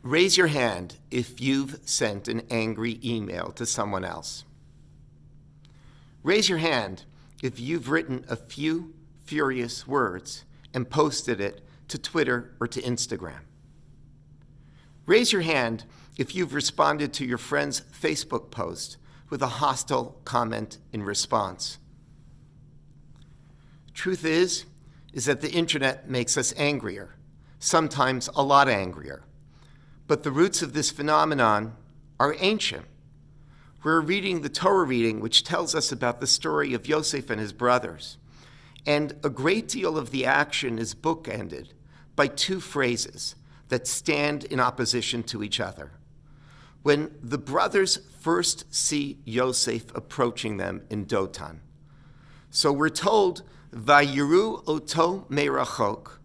Raise your hand if you've sent an angry email to someone else. Raise your hand if you've written a few furious words and posted it to Twitter or to Instagram. Raise your hand if you've responded to your friend's Facebook post with a hostile comment in response. Truth is that the internet makes us angrier, sometimes a lot angrier. But the roots of this phenomenon are ancient. We're reading the Torah reading, which tells us about the story of Yosef and his brothers. And a great deal of the action is bookended by two phrases that stand in opposition to each other. When the brothers first see Yosef approaching them in Dotan, so we're told, Vayiru oto merachok,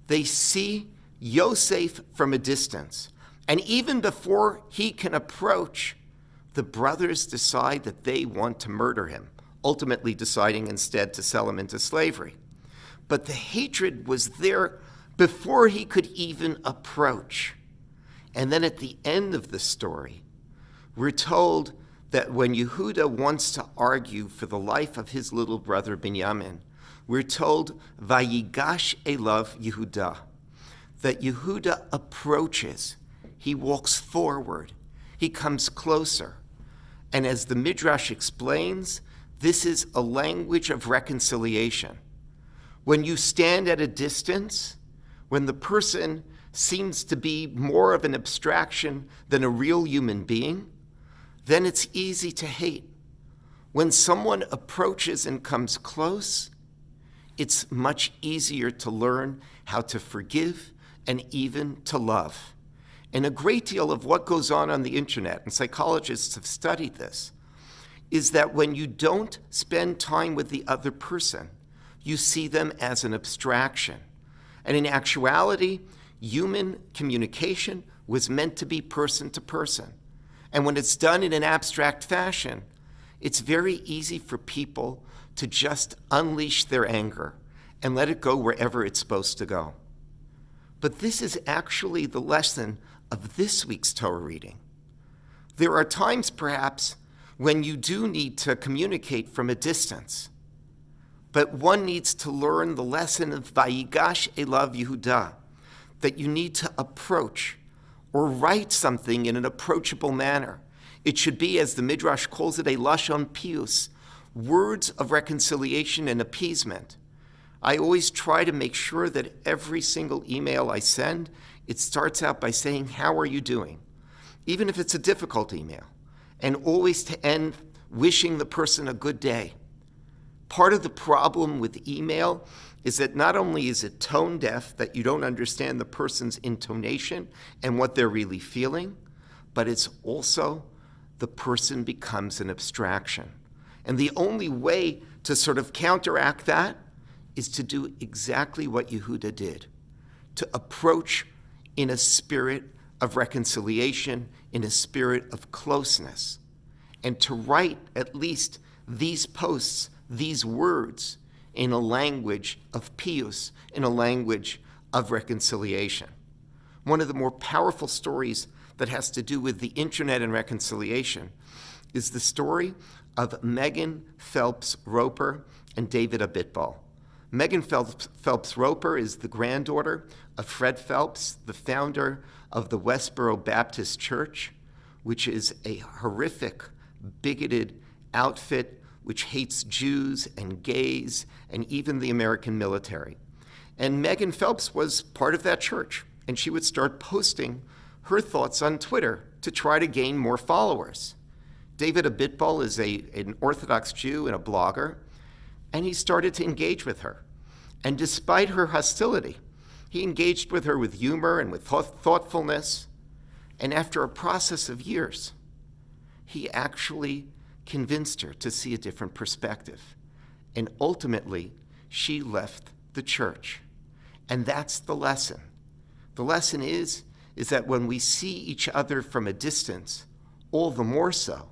they see Yosef from a distance. And even before he can approach, the brothers decide that they want to murder him, ultimately deciding instead to sell him into slavery. But the hatred was there before he could even approach. And then at the end of the story, we're told that when Yehuda wants to argue for the life of his little brother Binyamin, we're told, Vayigash elav Yehuda, that Yehuda approaches. He walks forward. He comes closer. And as the Midrash explains, this is a language of reconciliation. When you stand at a distance, when the person seems to be more of an abstraction than a real human being, then it's easy to hate. When someone approaches and comes close, it's much easier to learn how to forgive and even to love. And a great deal of what goes on the internet, and psychologists have studied this, is that when you don't spend time with the other person, you see them as an abstraction. And in actuality, human communication was meant to be person to person. And when it's done in an abstract fashion, it's very easy for people to just unleash their anger and let it go wherever it's supposed to go. But this is actually the lesson of this week's Torah reading. There are times, perhaps, when you do need to communicate from a distance, but one needs to learn the lesson of Vayigash elav Yehuda, that you need to approach or write something in an approachable manner. It should be, as the Midrash calls it, a lashon pius, words of reconciliation and appeasement. I always try to make sure that every single email I send, it starts out by saying, how are you doing? Even if it's a difficult email. And always to end wishing the person a good day. Part of the problem with email is that not only is it tone deaf, that you don't understand the person's intonation and what they're really feeling, but it's also the person becomes an abstraction. And the only way to sort of counteract that is to do exactly what Yehuda did, to approach in a spirit of reconciliation, in a spirit of closeness, and to write at least these posts, these words, in a language of pius, in a language of reconciliation. One of the more powerful stories that has to do with the internet and reconciliation is the story of Megan Phelps Roper and David Abitbol. Megan Phelps Roper is the granddaughter of Fred Phelps, the founder of the Westboro Baptist Church, which is a horrific, bigoted outfit which hates Jews and gays and even the American military. And Megan Phelps was part of that church, and she would start posting her thoughts on Twitter to try to gain more followers. David Abitbol is an Orthodox Jew and a blogger, and he started to engage with her. And despite her hostility, he engaged with her with humor and with thoughtfulness. And after a process of years, he actually convinced her to see a different perspective. And ultimately, she left the church. And that's the lesson. The lesson is that when we see each other from a distance, all the more so,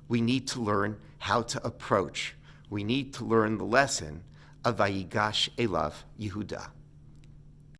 we need to learn how to approach. We need to learn the lesson of Vayigash elav Yehuda.